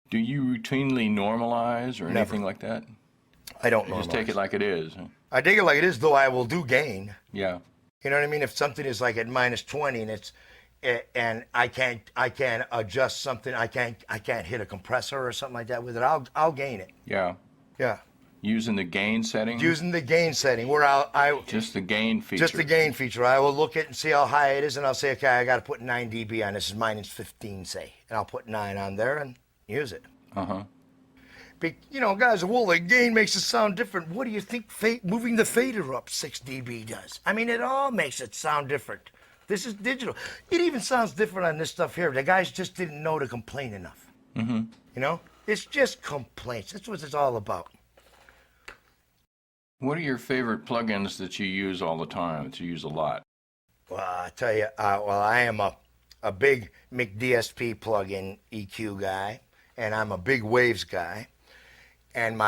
Do you routinely normalize or Never. anything like that? I don't You just take it normalize. like it is. Huh? I take it like it is, though I will do gain. Yeah. You know what I mean? If something is like at minus 20 and and I can't adjust something, I can't hit a compressor or something like that with it. I'll gain it. Yeah. Yeah. Using the gain setting, Using the gain setting where I just the gain just the feature. gain feature. I will look at and see how high it is, and I'll say, okay, I got to put 9 dB on this. Is minus 15, say, and I'll put 9 on there and use it. Uh-huh. Guys, well, the gain makes it sound different. What do you think moving the fader up 6 dB does? I mean, it all makes it sound different. This is digital. It even sounds different on this stuff here. The guys just didn't know to complain enough. It's just complaints. That's what it's all about. What are your favorite plugins that you use all the time, that you use a lot? Well, I tell you, I am a big McDSP plugin EQ guy, and I'm a big Waves guy. And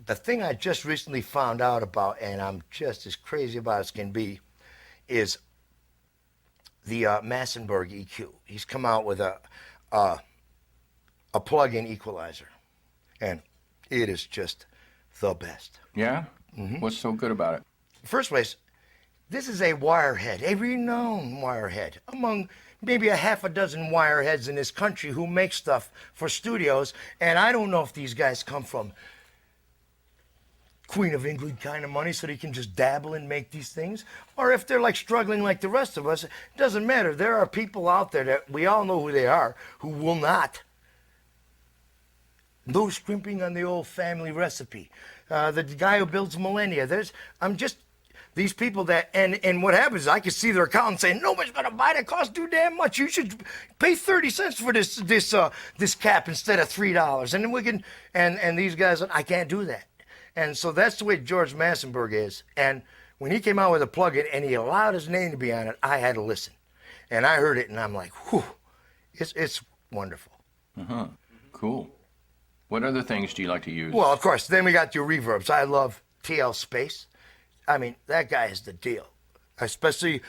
the thing I just recently found out about, and I'm just as crazy about as can be, is the Massenburg EQ. He's come out with a plug-in equalizer, and it is just the best. Yeah? What's so good about it? First place, this is a wirehead, a renowned wirehead, among maybe a half a dozen wireheads in this country who make stuff for studios. And I don't know if these guys come from Queen of England kind of money so they can just dabble and make these things, or if they're like struggling like the rest of us. It doesn't matter. There are people out there that we all know who they are who will not. No scrimping on the old family recipe. The guy who builds Millennia. These people that, and what happens is I can see their accountant saying, nobody's going to buy that, costs too damn much. You should pay 30 cents for this cap instead of $3. And then we can, and these guys, I can't do that. And so that's the way George Massenburg is. And when he came out with a plugin and he allowed his name to be on it, I had to listen. And I heard it and I'm like, whew, it's wonderful. Uh-huh. Cool. What other things do you like to use? Well, of course, then we got your reverbs. I love TL Space. I mean, that guy is the deal. Especially,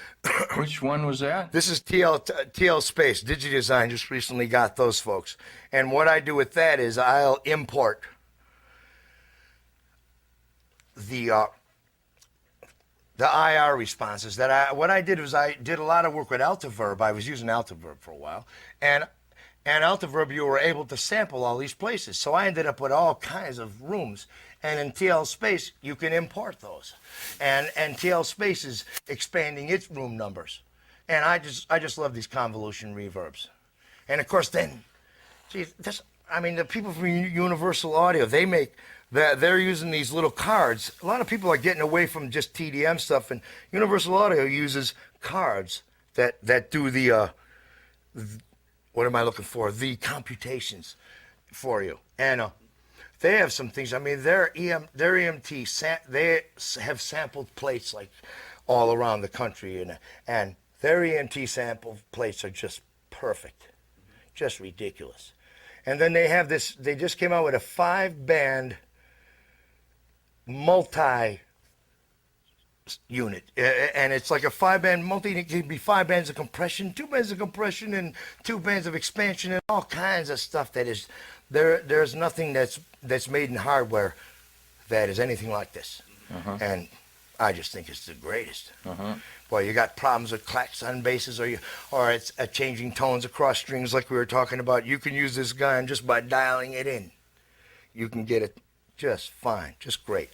Which one was that? this is TL Space. DigiDesign just recently got those folks. And what I do with that is I'll import the IR responses. What I did was I did a lot of work with Altiverb. I was using Altiverb for a while. And Altiverb, you were able to sample all these places. So I ended up with all kinds of rooms. And in TL Space, you can import those. And TL Space is expanding its room numbers. And I just love these convolution reverbs. And of course, then, geez, the people from Universal Audio, they're using these little cards. A lot of people are getting away from just TDM stuff, and Universal Audio uses cards that do the what am I looking for? The computations for you. And they have some things. I mean, their EMT, they have sampled plates like all around the country, and their EMT sample plates are just perfect, just ridiculous. And then they have this. They just came out with a 5-band multi unit, and it's like a 5-band multi. It can be 5 bands of compression, 2 bands of compression, and 2 bands of expansion, and all kinds of stuff that is there. There's nothing that's made in hardware that is anything like this. And I just think it's the greatest. Boy, you got problems with clacks on basses, or it's changing tones across strings like we were talking about. You can use this guy, and just by dialing it in, you can get it just fine, just great.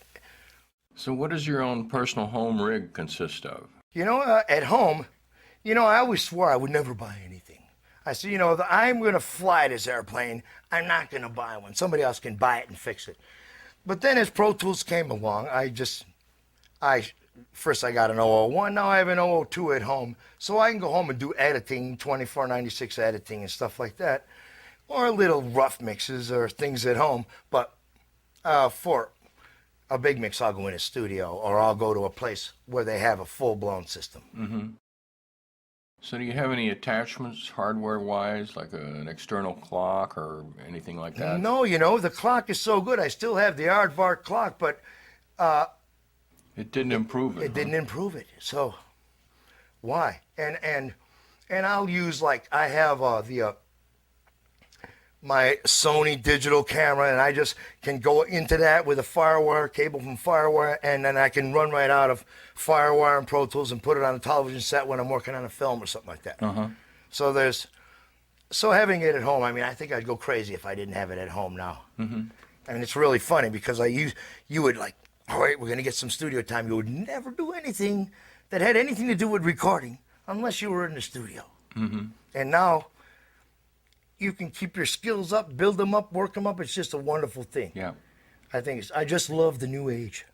So what does your own personal home rig consist of? At home, I always swore I would never buy anything. I said, I'm going to fly this airplane. I'm not going to buy one. Somebody else can buy it and fix it. But then as Pro Tools came along, first I got an 001, now I have an 002 at home. So I can go home and do editing, 2496 editing and stuff like that. Or little rough mixes or things at home. But for a big mix, I'll go in a studio, or I'll go to a place where they have a full-blown system. So do you have any attachments hardware-wise, like an external clock or anything like that? No, the clock is so good. I still have the Aardvark clock, but It didn't improve it. it didn't improve it. So why? And I'll use, like, I have my Sony digital camera, and I just can go into that with a FireWire cable from FireWire, and then I can run right out of FireWire and Pro Tools and put it on a television set when I'm working on a film or something like that. So having it at home, I mean, I think I'd go crazy if I didn't have it at home now. And it's really funny because you would like, all right, we're gonna get some studio time. You would never do anything that had anything to do with recording unless you were in the studio. And now you can keep your skills up, build them up, work them up. It's just a wonderful thing. Yeah. I just love the new age.